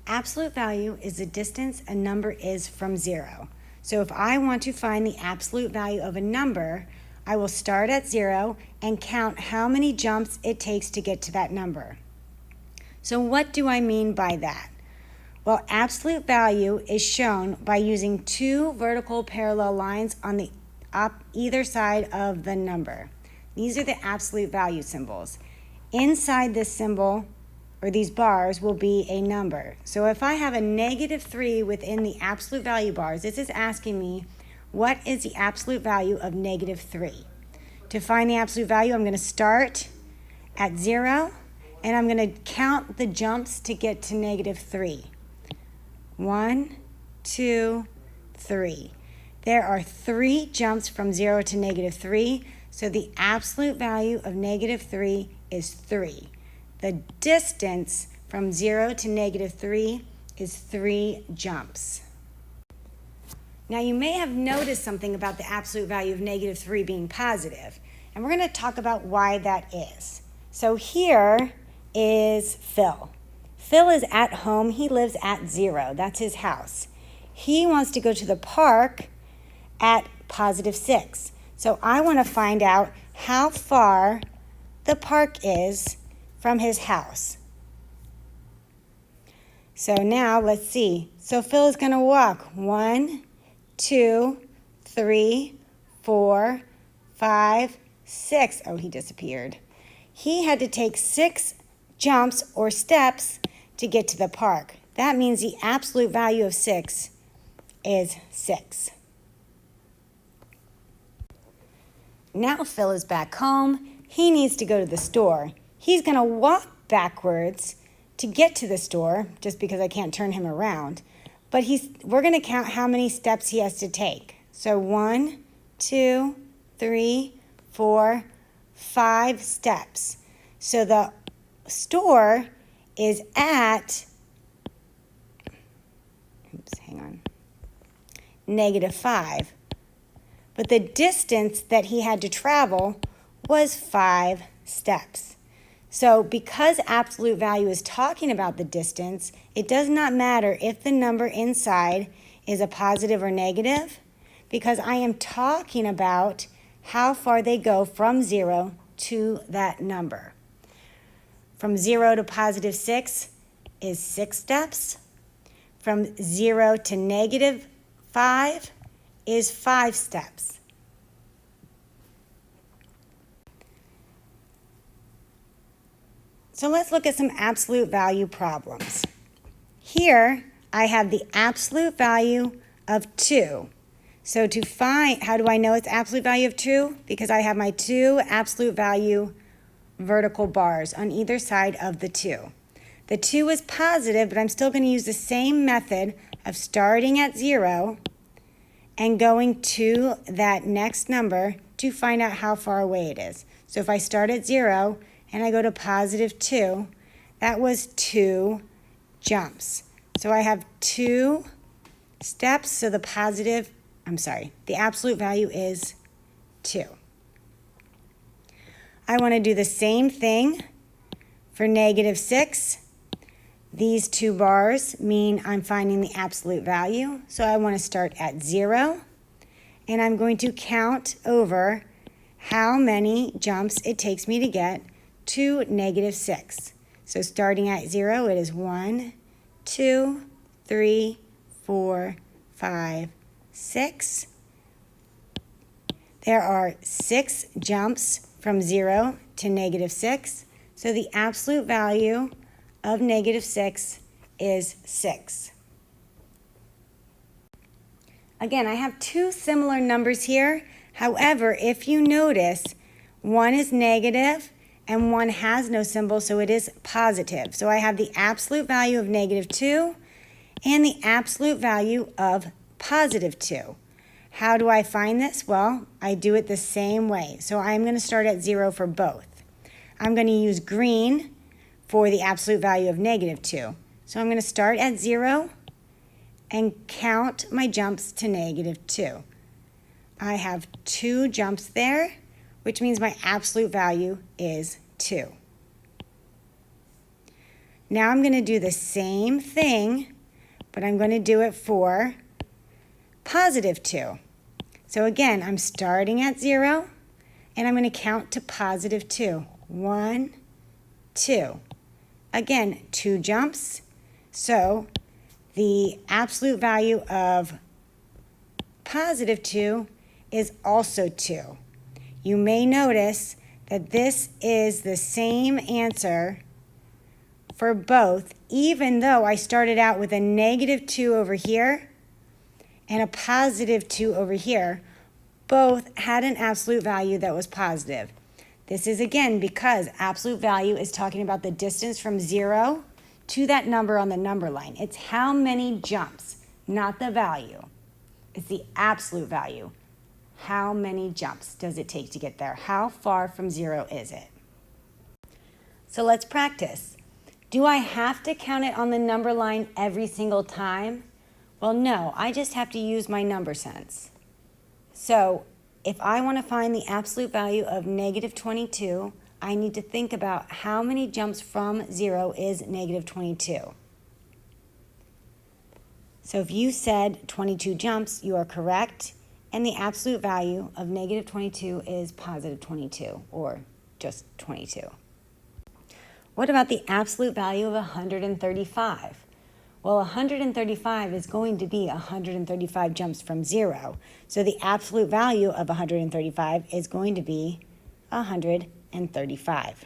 Absolute value is the distance a number is from zero. So if I want to find the absolute value of a number, I will start at 0 and count how many jumps it takes to get to that number. So what do I mean by that? Well, absolute value is shown by using two vertical parallel lines on the either side of the number. These are the absolute value symbols. Inside this symbol, or these bars, will be a number. So if I have a -3 within the absolute value bars, this is asking me what is the absolute value of -3. To find the absolute value, I'm going to start at 0, and I'm going to count the jumps to get to -3. 1, 2, 3. There are 3 jumps from 0 to -3, so the absolute value of -3 is 3. The distance from 0 to -3 is 3 jumps. Now you may have noticed something about the absolute value of -3 being positive, and we're going to talk about why that is. So here is Phil. Phil is at home. He lives at 0. That's his house. He wants to go to the park at +6. So I want to find out how far the park is from his house. So now let's see. So Phil is going to walk 1, 2, 3, 4, 5, 6. Oh, he disappeared. He had to take 6 jumps or steps to get to the park. That means the absolute value of 6 is 6. Now Phil is back home. He needs to go to the store. He's going to walk backwards to get to the store, just because I can't turn him around. But we're going to count how many steps he has to take. So 1, 2, 3, 4, 5 steps. So the store is at, -5. But the distance that he had to travel was 5 steps. So because absolute value is talking about the distance, it does not matter if the number inside is a positive or negative, because I am talking about how far they go from 0 to that number. From 0 to +6 is 6 steps. From 0 to -5 is 5 steps. So let's look at some absolute value problems. Here I have the absolute value of 2. So to find, how do I know it's absolute value of 2? Because I have my 2 absolute value vertical bars on either side of the 2. The 2 is positive, but I'm still going to use the same method of starting at 0 and going to that next number to find out how far away it is. So if I start at 0 and I go to +2, that was 2 jumps. So I have 2 steps, so the absolute value is 2. I want to do the same thing for -6. These 2 bars mean I'm finding the absolute value. So I want to start at 0, and I'm going to count over how many jumps it takes me to get to -6. So starting at 0, it is 1, 2, 3, 4, 5, 6. There are 6 jumps from 0 to -6. So the absolute value of -6 is 6. Again, I have 2 similar numbers here. However, if you notice, one is negative and one has no symbol, so it is positive. So I have the absolute value of -2 and the absolute value of +2. How do I find this? Well, I do it the same way. So I'm going to start at 0 for both. I'm going to use green for the absolute value of -2. So I'm going to start at 0 and count my jumps to -2. I have 2 jumps there, which means my absolute value is 2. Now I'm going to do the same thing, but I'm going to do it for positive 2. So again, I'm starting at 0, and I'm going to count to positive 2. 1, 2. Again, 2 jumps. So the absolute value of positive 2 is also 2. You may notice that this is the same answer for both, even though I started out with a negative 2 over here and a positive 2 over here. Both had an absolute value that was positive. This is, again, because absolute value is talking about the distance from 0 to that number on the number line. It's how many jumps, not the value. It's the absolute value. How many jumps does it take to get there? How far from 0 is it? So let's practice. Do I have to count it on the number line every single time? Well, no, I just have to use my number sense. So if I want to find the absolute value of negative 22, I need to think about how many jumps from 0 is negative 22. So if you said 22 jumps, you are correct, and the absolute value of negative 22 is positive 22, or just 22. What about the absolute value of 135? Well, 135 is going to be 135 jumps from 0. So the absolute value of 135 is going to be 135.